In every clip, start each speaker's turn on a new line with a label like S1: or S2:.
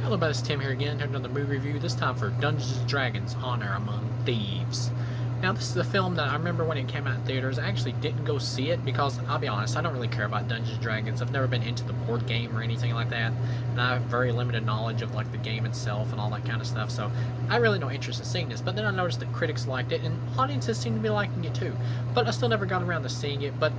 S1: Hello, everybody, it's Tim here again, here another movie review, this time for Dungeons & Dragons: Honor Among Thieves. Now, this is a film that I remember when it came out in theaters. I actually didn't go see it because, I'll be honest, I don't really care about Dungeons & Dragons. I've never been into the board game or anything like that, and I have very limited knowledge of, like, the game itself and all that kind of stuff, so I really no interest in seeing this. But then I noticed that critics liked it, and audiences seem to be liking it too. But I still never got around to seeing it, but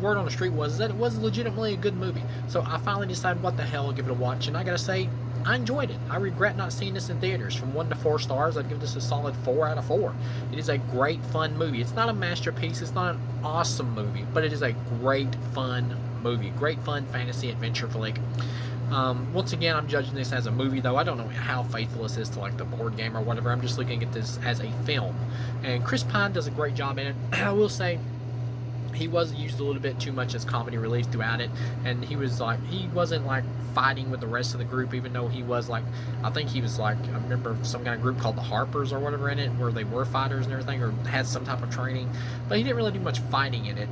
S1: word on the street was that it was legitimately a good movie. So I finally decided, what the hell, give it a watch, and I gotta say, I enjoyed it. I regret not seeing this in theaters. From 1 to 4 stars, I'd give this a solid 4 out of 4. It is a great, fun movie. It's not a masterpiece. It's not an awesome movie, but it is a great, fun movie. Great, fun fantasy adventure flick. Once again, I'm judging this as a movie, though. I don't know how faithful this is to, like, the board game or whatever. I'm just looking at this as a film. And Chris Pine does a great job in it. I will say, he was used a little bit too much as comedy relief throughout it, and he wasn't like fighting with the rest of the group, even though he was like, I think he was like, I remember some kind of group called the Harpers or whatever in it, where they were fighters and everything, or had some type of training, but he didn't really do much fighting in it.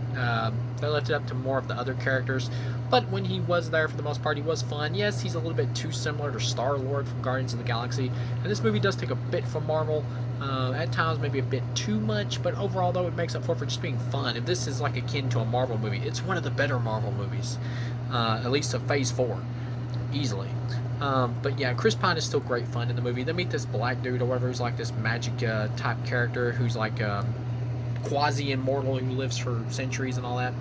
S1: They left it up to more of the other characters, but when he was there, for the most part, he was fun. Yes, he's a little bit too similar to Star-Lord from Guardians of the Galaxy, and this movie does take a bit from Marvel. At times maybe a bit too much, but overall, though, it makes up for just being fun. If this is like akin to a Marvel movie, it's one of the better Marvel movies, at least of Phase 4, easily. But yeah, Chris Pine is still great fun in the movie. They meet this black dude or whatever, who's like this magic type character, who's like quasi-immortal, who lives for centuries and all that.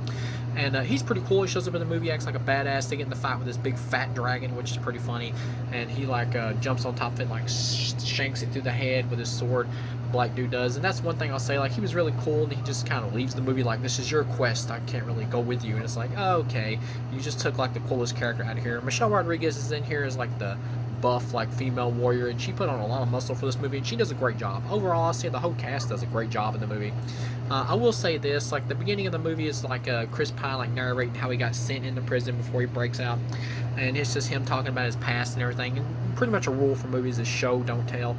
S1: And he's pretty cool. He shows up in the movie, acts like a badass. They get in the fight with this big fat dragon, which is pretty funny. And he like jumps on top of it, like shanks it through the head with his sword. The black dude does, and that's one thing I'll say. Like, he was really cool, and he just kind of leaves the movie like, "This is your quest. I can't really go with you." And it's like, oh, okay, you just took like the coolest character out of here. Michelle Rodriguez is in here as like the buff, like, female warrior, and she put on a lot of muscle for this movie, and she does a great job. Overall, I say the whole cast does a great job in the movie. I will say this, like, the beginning of the movie is like Chris Pine like narrating how he got sent into prison before he breaks out, and it's just him talking about his past and everything. And pretty much a rule for movies is show, don't tell,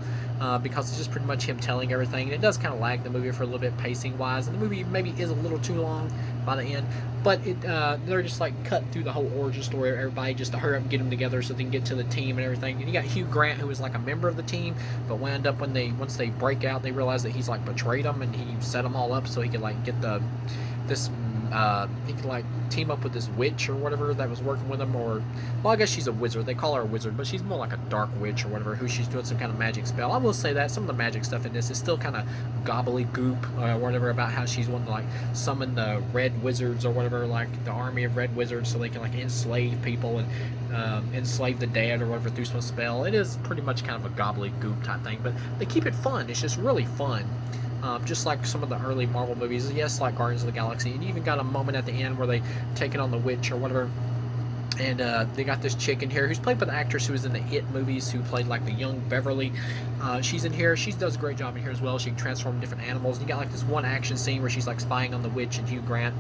S1: because it's just pretty much him telling everything, and it does kind of lag the movie for a little bit pacing wise, and the movie maybe is a little too long by the end, but they're just like cutting through the whole origin story of everybody just to hurry up and get them together so they can get to the team and everything. And you got Hugh Grant, who is like a member of the team, but wound up once they break out, they realize that he's like betrayed them, and he set them all up so he could like get he could like team up with this witch or whatever that was working with him, or, well, I guess she's a wizard. They call her a wizard, but she's more like a dark witch or whatever, who she's doing some kind of magic spell. I will say that some of the magic stuff in this is still kind of gobbledygook or whatever, about how she's wanting to like summon the red wizards or whatever, like the army of red wizards, so they can like enslave people and enslave the dead or whatever through some spell. It is pretty much kind of a gobbledygook type thing, but they keep it fun. It's just really fun. Just like some of the early Marvel movies, yes, like Guardians of the Galaxy, and you even got a moment at the end where they take it on the witch or whatever, and they got this chick in here who's played by the actress who was in the It movies, who played like the young Beverly. She's in here. She does a great job in here as well. She can transform different animals. And you got like this one action scene where she's like spying on the witch and Hugh Grant,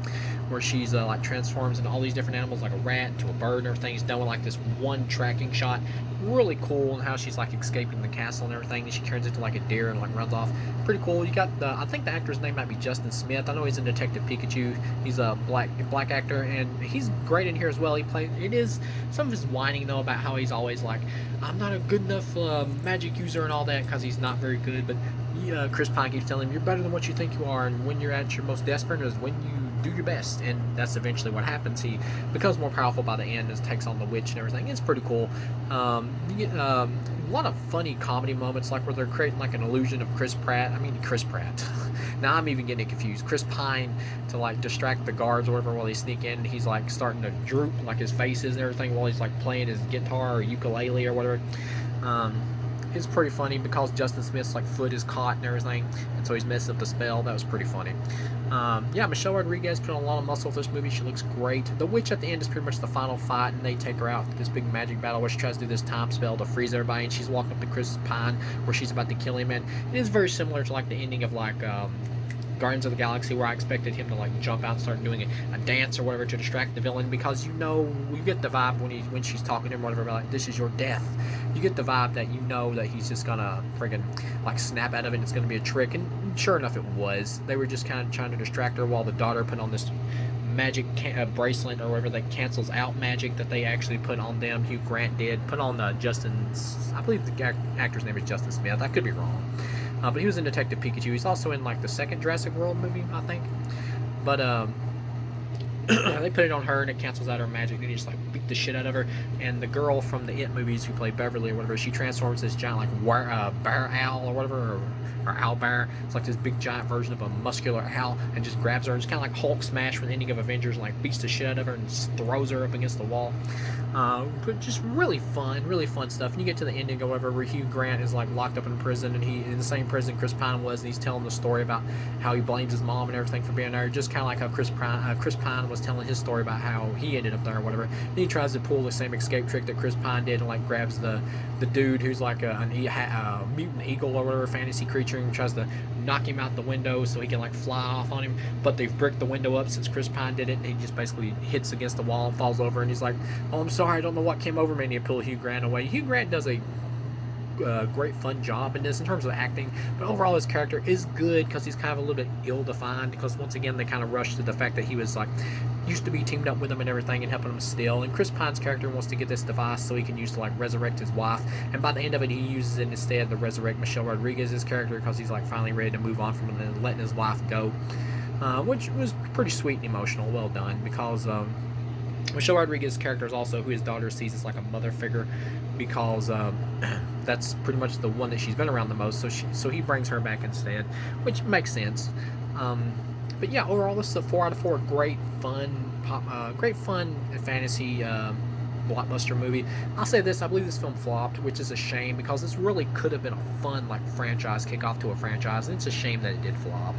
S1: where she's like transforms into all these different animals, like a rat into a bird and everything. It's done with like this one tracking shot. Really cool, and how she's like escaping the castle and everything, and she turns into like a deer and like runs off. Pretty cool. You got I think the actor's name might be Justin Smith. I know he's in Detective Pikachu. He's a black actor, and he's great in here as well. It is some of his whining though about how he's always like, "I'm not a good enough magic user" and all that, because he's not very good. But Chris Pine keeps telling him, "You're better than what you think you are, and when you're at your most desperate is when you do your best." And that's eventually what happens. He becomes more powerful by the end, and takes on the witch and everything. It's pretty cool. You get a lot of funny comedy moments, like where they're creating like an illusion of Chris Pratt. Now I'm even getting it confused. Chris Pine, to like distract the guards or whatever while they sneak in. He's like starting to droop, like his face is and everything, while he's like playing his guitar or ukulele or whatever. It's pretty funny because Justin Smith's like foot is caught and everything, and so he's messed up the spell. That was pretty funny. Yeah, Michelle Rodriguez put on a lot of muscle for this movie. She looks great. The witch at the end is pretty much the final fight, and they take her out this big magic battle where she tries to do this time spell to freeze everybody, and she's walking up to Chris Pine where she's about to kill him. And it is very similar to like the ending of like Guardians of the Galaxy, where I expected him to like jump out and start doing a dance or whatever to distract the villain, because you get the vibe when she's talking to him, whatever, about like, "This is your death." You get the vibe that that he's just gonna friggin' like snap out of it, and it's gonna be a trick. And sure enough, it was. They were just kind of trying to distract her while the daughter put on this magic bracelet or whatever that cancels out magic that they actually put on them. Hugh Grant did put on Justin's. I believe the actor's name is Justin Smith. I could be wrong, but he was in Detective Pikachu. He's also in like the second Jurassic World movie, I think. But they put it on her and it cancels out her magic, and he just like beat the shit out of her. And the girl from the It movies who played Beverly or whatever, she transforms this giant like bear owl or whatever, or owl bear. It's like this big giant version of a muscular owl, and just grabs her and just kind of like Hulk smash from the ending of Avengers, and like beats the shit out of her and just throws her up against the wall. But just really fun stuff. And you get to the ending or whatever, where Hugh Grant is like locked up in prison, and he in the same prison Chris Pine was, and he's telling the story about how he blames his mom and everything for being there, just kind of like how Chris Pine was telling his story about how he ended up there or whatever. Then he tries to pull the same escape trick that Chris Pine did, and like grabs the dude who's like a mutant eagle or whatever fantasy creature, and tries to knock him out the window so he can like fly off on him. But they've bricked the window up since Chris Pine did it, and he just basically hits against the wall and falls over, and he's like, "Oh, I'm sorry, I don't know what came over me," and he pulled Hugh Grant away. Hugh Grant does a great fun job in this in terms of acting, but overall his character is good because he's kind of a little bit ill-defined, because once again they kind of rushed to the fact that he was like used to be teamed up with him and everything and helping him steal, and Chris Pine's character wants to get this device so he can use to like resurrect his wife, and by the end of it he uses it instead to resurrect Michelle Rodriguez's character, because he's like finally ready to move on from it and letting his wife go, which was pretty sweet and emotional. Well done, because Michelle Rodriguez's character is also who his daughter sees as like a mother figure, because that's pretty much the one that she's been around the most. So he brings her back instead, which makes sense. But yeah, overall this is a 4 out of 4. Great fun fantasy blockbuster movie. I'll say this: I believe this film flopped, which is a shame, because this really could have been a fun like franchise kickoff to a franchise, and it's a shame that it did flop.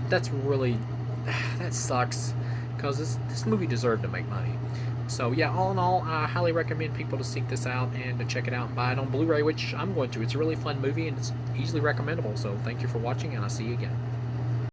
S1: That sucks, because this movie deserved to make money. So yeah, all in all, I highly recommend people to seek this out and to check it out and buy it on Blu-ray, which I'm going to. It's a really fun movie and it's easily recommendable. So thank you for watching, and I'll see you again.